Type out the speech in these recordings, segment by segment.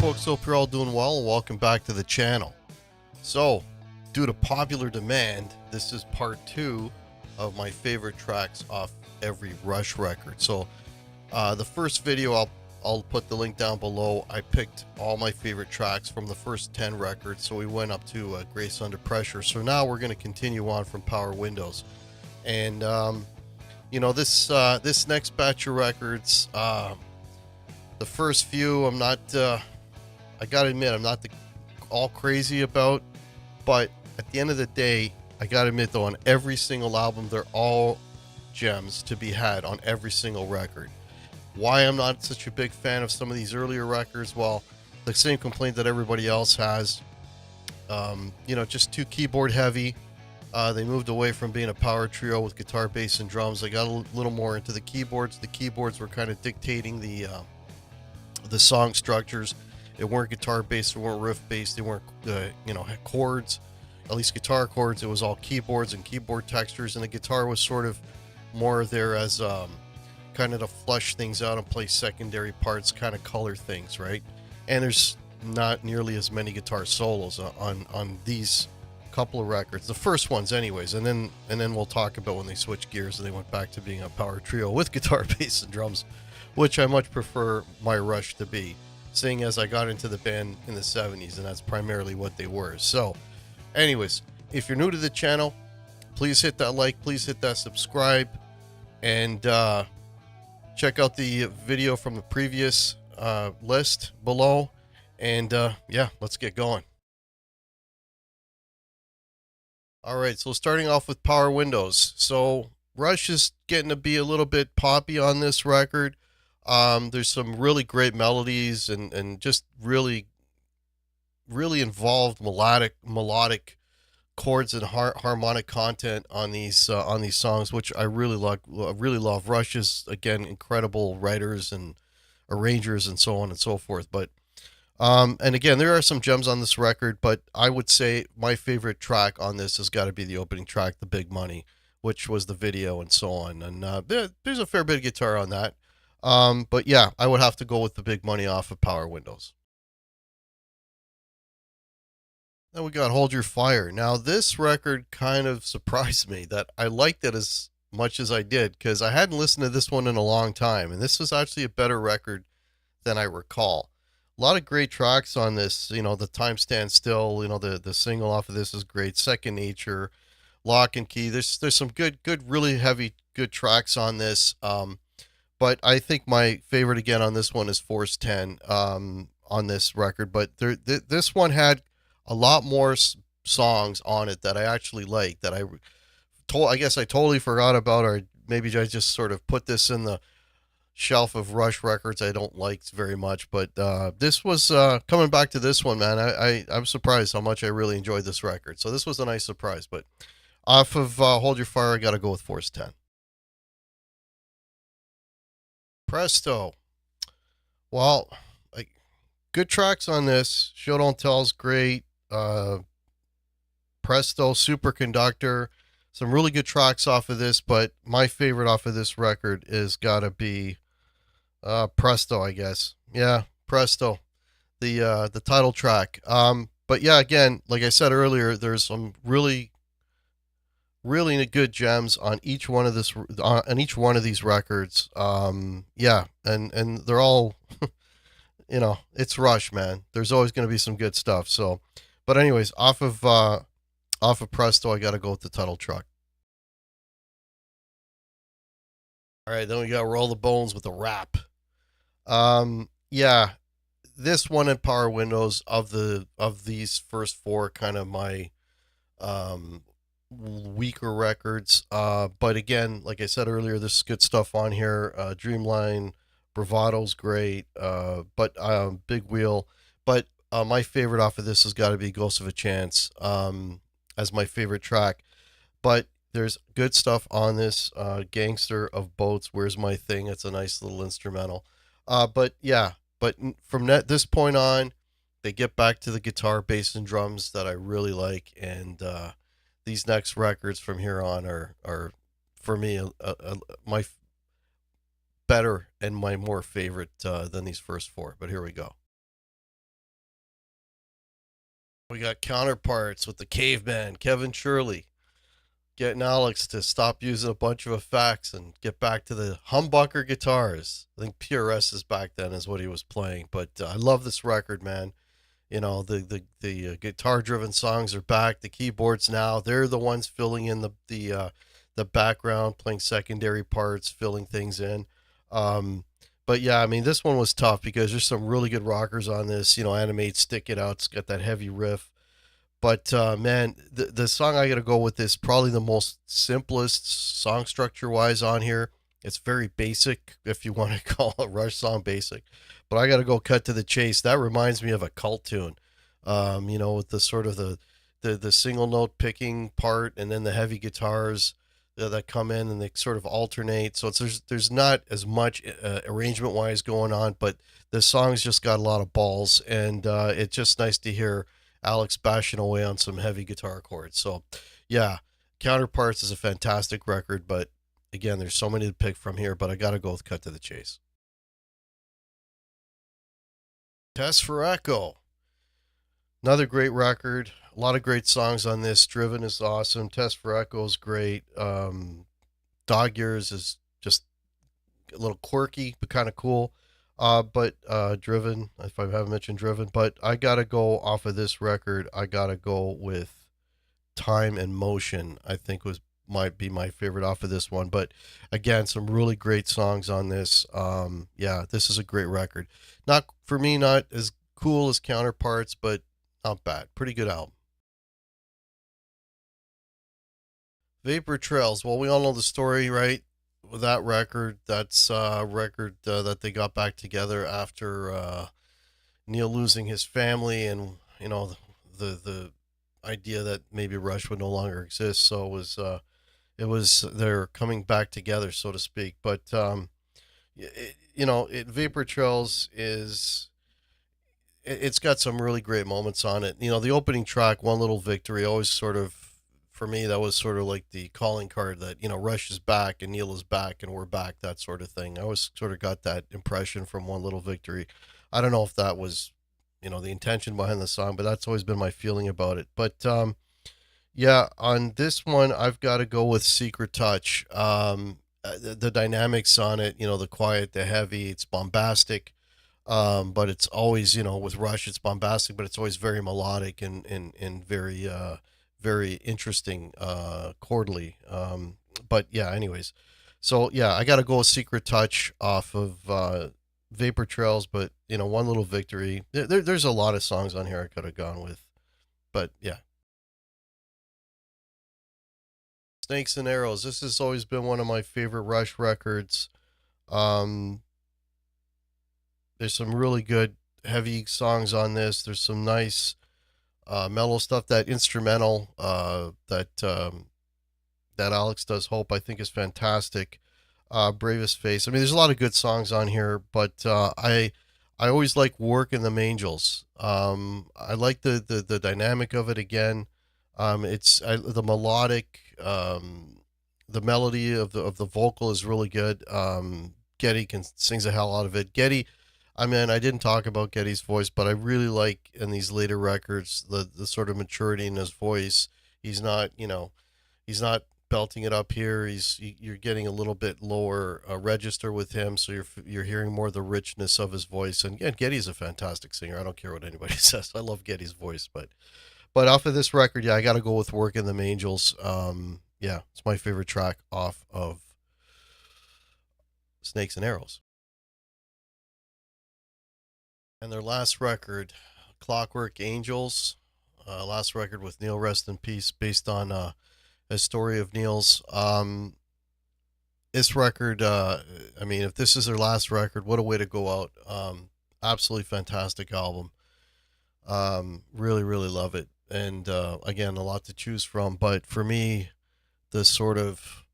folks, hope you're all doing well and welcome back to the channel. So, due to popular demand, this is part 2 of my favorite tracks off every Rush record. So, the first video, I'll put the link down below. I picked all my favorite tracks from the first 10 records, so we went up to Grace Under Pressure. So now we're going to continue on from Power Windows. And, you know, this next batch of records, the first few, I'm not, I gotta admit, I'm not all crazy about, but at the end of the day, I gotta admit though, on every single album, they're all gems to be had on every single record. Why I'm not such a big fan of some of these earlier records? Well, the same complaint that everybody else has. You know, just too keyboard heavy. They moved away from being a power trio with guitar, bass, and drums. They got a little more into the keyboards. The keyboards were kind of dictating the song structures. It weren't guitar based, they weren't riff based, they weren't you know, chords, at least guitar chords. It was all keyboards and keyboard textures, and the guitar was sort of more there as kind of to flush things out and play secondary parts, kind of color things, right? And there's not nearly as many guitar solos on these couple of records, the first ones anyways, and then we'll talk about when they switched gears and they went back to being a power trio with guitar, bass, and drums, which I much prefer my Rush to be, seeing as I got into the band in the 70s, and that's primarily what they were. So, anyways, if you're new to the channel, please hit that like, please hit that subscribe, and check out the video from the previous list below, and yeah, let's get going. Alright, so starting off with Power Windows. So, Rush is getting to be a little bit poppy on this record. There's some really great melodies and just really involved melodic chords and harmonic content on these songs, which I really love. Rush is, again, incredible writers and arrangers and so on and so forth. But and again, there are some gems on this record, but I would say my favorite track on this has got to be the opening track, The Big Money, which was the video and so on. And there's a fair bit of guitar on that. But yeah, I would have to go with The Big Money off of Power Windows. Then we got Hold Your Fire. Now, this record kind of surprised me that I liked it as much as I did, because I hadn't listened to this one in a long time, and this was actually a better record than I recall. A lot of great tracks on this. You know, The Time Stands Still, you know, the single off of this is great. Second Nature, Lock and Key. There's some good, really heavy, good tracks on this. But I think my favorite again on this one is Force 10 on this record. But this one had a lot more songs on it that I actually liked, that I guess I totally forgot about, or maybe I just sort of put this in the shelf of Rush records I don't like very much. But this was coming back to this one, man. I'm surprised how much I really enjoyed this record. So this was a nice surprise. But off of Hold Your Fire, I got to go with Force 10. Presto. Well, like, good tracks on this. Show Don't Tell's great. Presto, Superconductor. Some really good tracks off of this, but my favorite off of this record is gotta be Presto, I guess. Yeah, Presto. The title track. But yeah, again, like I said earlier, there's some really good gems on each one of these records. Yeah, and they're all you know, it's Rush, man. There's always going to be some good stuff. So, but anyways, off of Presto, I got to go with the title track. All right, then we got Roll the Bones with a rap. Yeah, this one in Power Windows of these first four, kind of my weaker records. But again, like I said earlier, there's good stuff on here. Dreamline, Bravado's great. But Big Wheel. But my favorite off of this has got to be Ghost of a Chance as my favorite track. But there's good stuff on this. Gangster of Boats, Where's My Thing? It's a nice little instrumental. But yeah, but from this point on, they get back to the guitar, bass, and drums that I really like. And these next records from here on are for me my better and my more favorite than these first four. But here we go. We got counterparts with the caveman, Kevin Shirley, getting Alex to stop using a bunch of effects and get back to the humbucker guitars. I think PRS's back then is what he was playing, but I love this record, man. You know, the guitar driven songs are back. The keyboards now, they're the ones filling in the background, playing secondary parts, filling things in. Um, but yeah, I mean, this one was tough because there's some really good rockers on this. You know, Animate, Stick It Out, it's got that heavy riff. But man, the song I got to go with is probably the most simplest song structure wise on here. It's very basic, if you want to call a Rush song basic. But I got to go cut to the chase. That reminds me of a cult tune. You know, with the sort of the single note picking part, and then the heavy guitars that come in and they sort of alternate. So there's not as much arrangement wise going on, but the song's just got a lot of balls, and it's just nice to hear Alex bashing away on some heavy guitar chords. So, yeah, Counterparts is a fantastic record, but again, there's so many to pick from here, but I got to go with Cut to the Chase. Test for Echo. Another great record. A lot of great songs on this. Driven is awesome. Test for Echo is great. Dog Years is just a little quirky, but kind of cool. But Driven, if I haven't mentioned Driven, but I got to go off of this record. I got to go with Time and Motion. I think was might be my favorite off of this one. But again, some really great songs on this. Yeah, this is a great record. Not for me, not as cool as Counterparts, but not bad. Pretty good album. Vapor Trails. Well, we all know the story, right? With that record, that's a record that they got back together after Neil losing his family, and you know the idea that maybe Rush would no longer exist. So it was they're coming back together, so to speak. But Vapor Trails is it's got some really great moments on it. You know, the opening track, One Little Victory, always sort of, for me, that was sort of like the calling card that, you know, Rush is back and Neil is back and we're back, that sort of thing. I always sort of got that impression from One Little Victory. I don't know if that was, you know, the intention behind the song, but that's always been my feeling about it. But yeah, on this one, I've got to go with Secret Touch. The dynamics on it, you know, the quiet, the heavy, it's bombastic. But it's always, you know, with Rush, it's bombastic, but it's always very melodic and very, very interesting, chordally. But yeah, anyways. So yeah, I got to go with Secret Touch off of Vapor Trails, but, you know, One Little Victory. There's a lot of songs on here I could have gone with. But yeah. Snakes and Arrows. This has always been one of my favorite Rush records. Um, there's some really good heavy songs on this. There's some nice mellow stuff. That instrumental that Alex does, Hope, I think is fantastic. Bravest Face. I mean, there's a lot of good songs on here, but I always like Working the Angels. I like the dynamic of it again. The melodic, the melody of the vocal is really good. Getty can sings the hell out of it. Getty, I mean, I didn't talk about Getty's voice, but I really like in these later records the sort of maturity in his voice. He's not, you know, he's not belting it up here. You're getting a little bit lower register with him, so you're hearing more of the richness of his voice. And again, Getty's a fantastic singer. I don't care what anybody says. I love Getty's voice, but off of this record, yeah, I got to go with "Working the Angels." Yeah, it's my favorite track off of Snakes and Arrows. And their last record, Clockwork Angels, last record with Neil, rest in peace, based on a story of Neil's. This record, I mean, if this is their last record, what a way to go out. Absolutely fantastic album. Really, really love it. And again, a lot to choose from. But for me, the sort of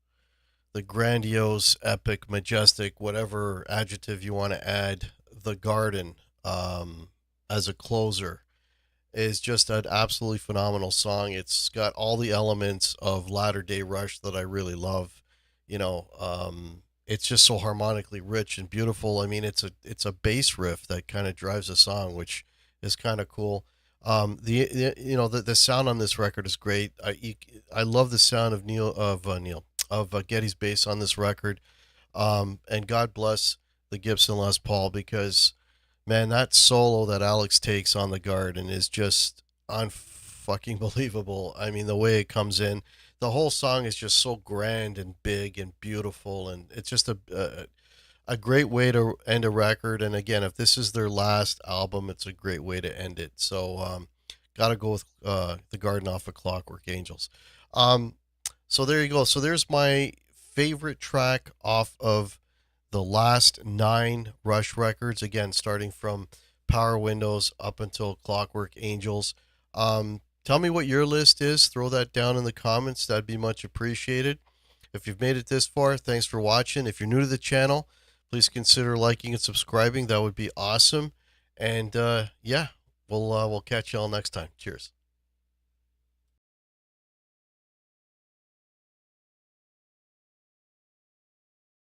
the grandiose, epic, majestic, whatever adjective you want to add, The Garden, as a closer is just an absolutely phenomenal song. It's got all the elements of latter day Rush that I really love. You know, it's just so harmonically rich and beautiful. I mean, it's a bass riff that kind of drives the song, which is kind of cool. The sound on this record is great. I love the sound of Neil of Getty's bass on this record. And God bless the Gibson Les Paul, because man, that solo that Alex takes on the Garden is just unfucking believable. I mean, the way it comes in, the whole song is just so grand and big and beautiful, and it's just a great way to end a record. And again, if this is their last album, it's a great way to end it. So, gotta go with the Garden off of Clockwork Angels. Um, so there you go. So there's my favorite track off of the last 9 Rush records. Again, starting from Power Windows up until Clockwork Angels. Tell me what your list is. Throw that down in the comments. That'd be much appreciated. If you've made it this far, thanks for watching. If you're new to the channel, please consider liking and subscribing. That would be awesome. And yeah, we'll catch y'all next time. Cheers.